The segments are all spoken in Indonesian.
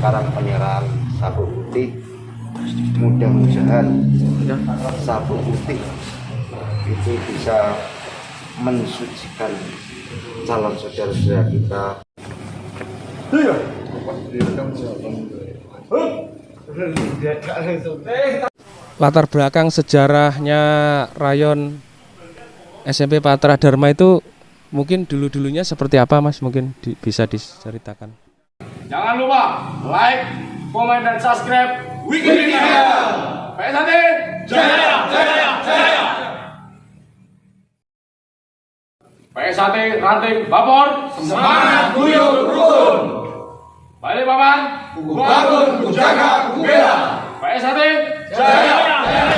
sekarang penyerahan sapu putih. Mudah-mudahan sapu putih itu bisa mensucikan calon saudara-saudara kita. Latar belakang sejarahnya rayon SMP Patra Dharma itu mungkin dulu-dulunya seperti apa, Mas? Mungkin bisa diceritakan. Jangan lupa like, komen, dan subscribe Wikimedia. PSAT Jaya, Jaya, Jaya. PSAT Ranting Bapor, semangat guyup rukun. Balikpapan, bangun, kujaga, kubela. PSAT Jaya, Jaya.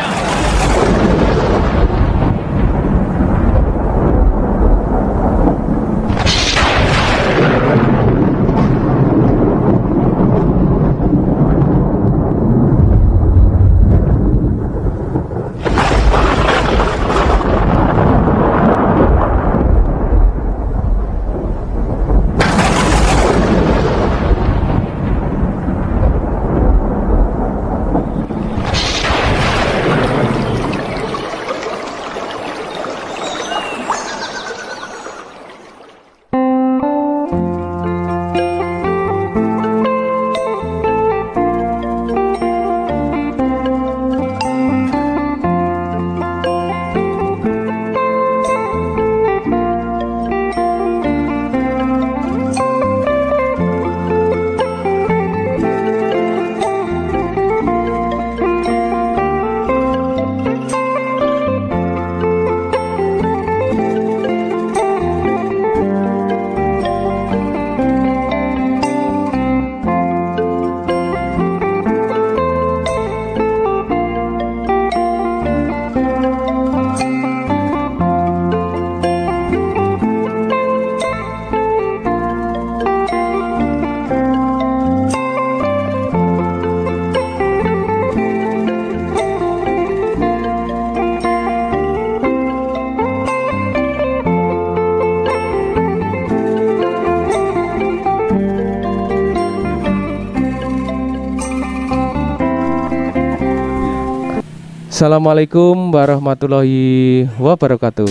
Assalamualaikum warahmatullahi wabarakatuh.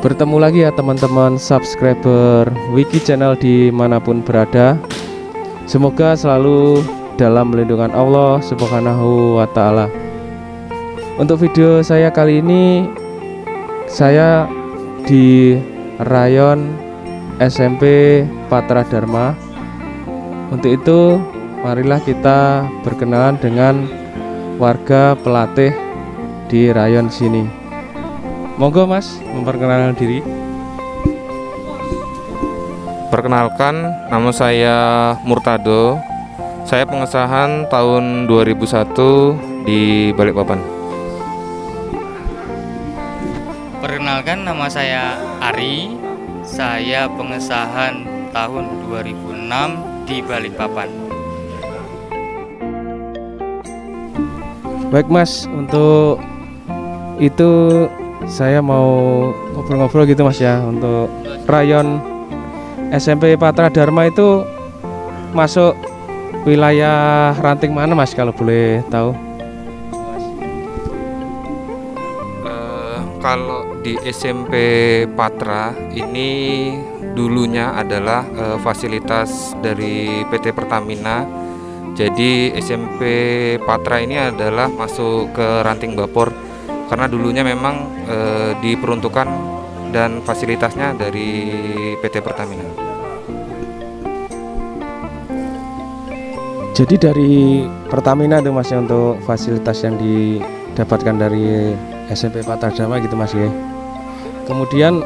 Bertemu lagi ya teman-teman subscriber Wiki Channel dimanapun berada. Semoga selalu dalam lindungan Allah Subhanahu wa Ta'ala. Untuk video saya kali ini, saya di rayon SMP Patra Dharma. Untuk itu, marilah kita berkenalan dengan warga pelatih di rayon sini. Monggo Mas, memperkenalkan diri. Perkenalkan, nama saya Murtado. Saya pengesahan tahun 2001 di Balikpapan. Perkenalkan, nama saya Ari. Saya pengesahan tahun 2006 di Balikpapan. Baik Mas, untuk itu saya mau ngobrol-ngobrol gitu Mas ya. Untuk rayon SMP Patra Dharma itu masuk wilayah ranting mana Mas, kalau boleh tahu? Kalau di SMP Patra ini dulunya adalah fasilitas dari PT Pertamina. Jadi SMP Patra ini adalah masuk ke Ranting Bapor karena dulunya memang diperuntukkan dan fasilitasnya dari PT Pertamina. Jadi dari Pertamina itu Mas ya, untuk fasilitas yang didapatkan dari SMP Patra Dharma gitu Mas ya. Kemudian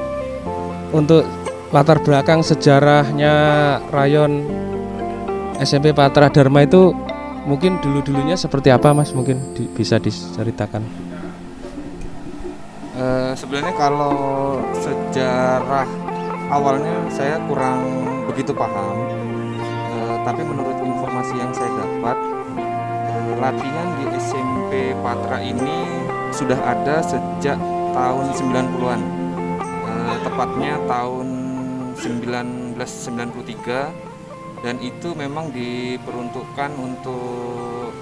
untuk latar belakang sejarahnya rayon SMP Patra Dharma itu mungkin dulu-dulunya seperti apa Mas? Mungkin bisa diceritakan. Sebenarnya kalau sejarah awalnya saya kurang begitu paham, tapi menurut informasi yang saya dapat, latihan di SMP Patra ini sudah ada sejak tahun 90-an, tepatnya tahun 1993. dan itu memang diperuntukkan untuk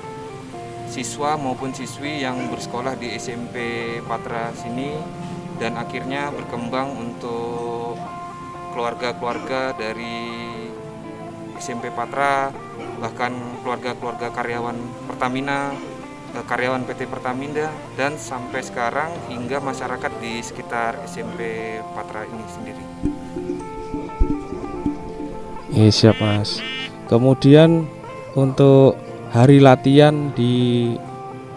siswa maupun siswi yang bersekolah di SMP Patra sini, dan akhirnya berkembang untuk keluarga-keluarga dari SMP Patra, bahkan keluarga-keluarga karyawan Pertamina, karyawan PT Pertamina, dan sampai sekarang hingga masyarakat di sekitar SMP Patra ini sendiri. Siap Mas. Kemudian untuk hari latihan di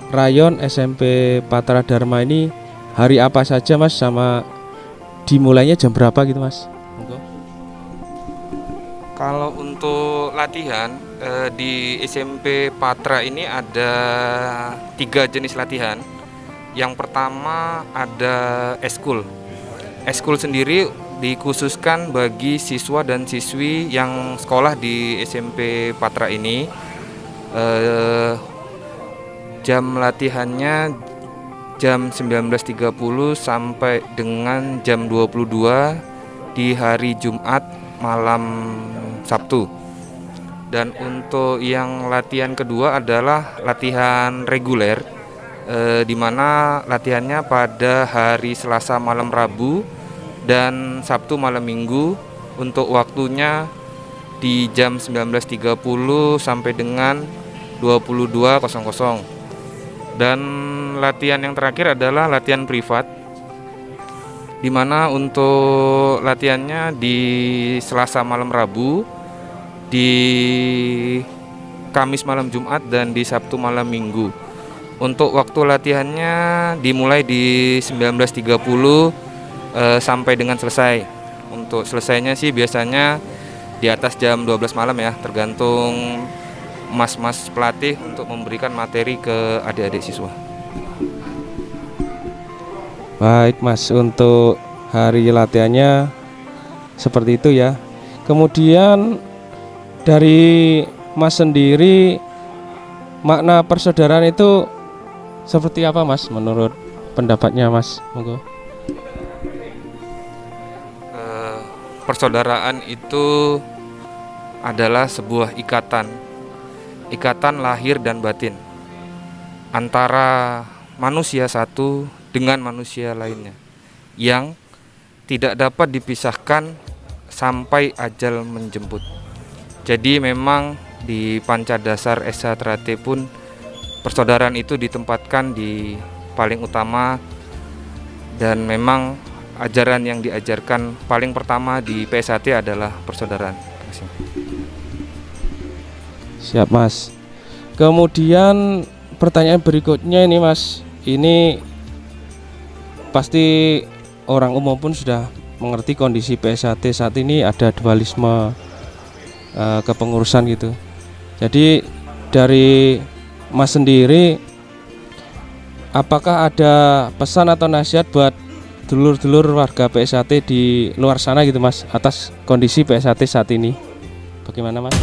rayon SMP Patra Dharma ini hari apa saja Mas, sama dimulainya jam berapa gitu Mas? Monggo. Kalau untuk latihan di SMP Patra ini ada 3 jenis latihan. Yang pertama ada eskul. Eskul sendiri dikhususkan bagi siswa dan siswi yang sekolah di SMP Patra ini. Jam latihannya jam 19.30 sampai dengan jam 22 di hari Jumat malam Sabtu. Dan untuk yang latihan kedua adalah latihan reguler, di mana latihannya pada hari Selasa malam Rabu dan Sabtu malam Minggu, untuk waktunya di jam 19.30 sampai dengan 22.00. Dan latihan yang terakhir adalah latihan privat, di mana untuk latihannya di Selasa malam Rabu, di Kamis malam Jumat, dan di Sabtu malam Minggu. Untuk waktu latihannya dimulai di 19.30 sampai dengan selesai. Untuk selesainya sih biasanya di atas jam 12 malam ya, tergantung mas-mas pelatih untuk memberikan materi ke adik-adik siswa. Baik Mas, untuk hari latihannya seperti itu ya. Kemudian dari Mas sendiri, makna persaudaraan itu seperti apa Mas menurut pendapatnya Mas? Monggo. Persaudaraan itu adalah sebuah ikatan lahir dan batin antara manusia satu dengan manusia lainnya yang tidak dapat dipisahkan sampai ajal menjemput. Jadi memang di Panca Dasar Esa Trate pun persaudaraan itu ditempatkan di paling utama, dan memang ajaran yang diajarkan paling pertama di PSAT adalah persaudaraan. Siap Mas. Kemudian pertanyaan berikutnya ini Mas, ini pasti orang umum pun sudah mengerti kondisi PSAT saat ini ada dualisme kepengurusan gitu. Jadi dari Mas sendiri, apakah ada pesan atau nasihat buat dulur-dulur warga PSAT di luar sana gitu Mas, atas kondisi PSAT saat ini? Bagaimana Mas?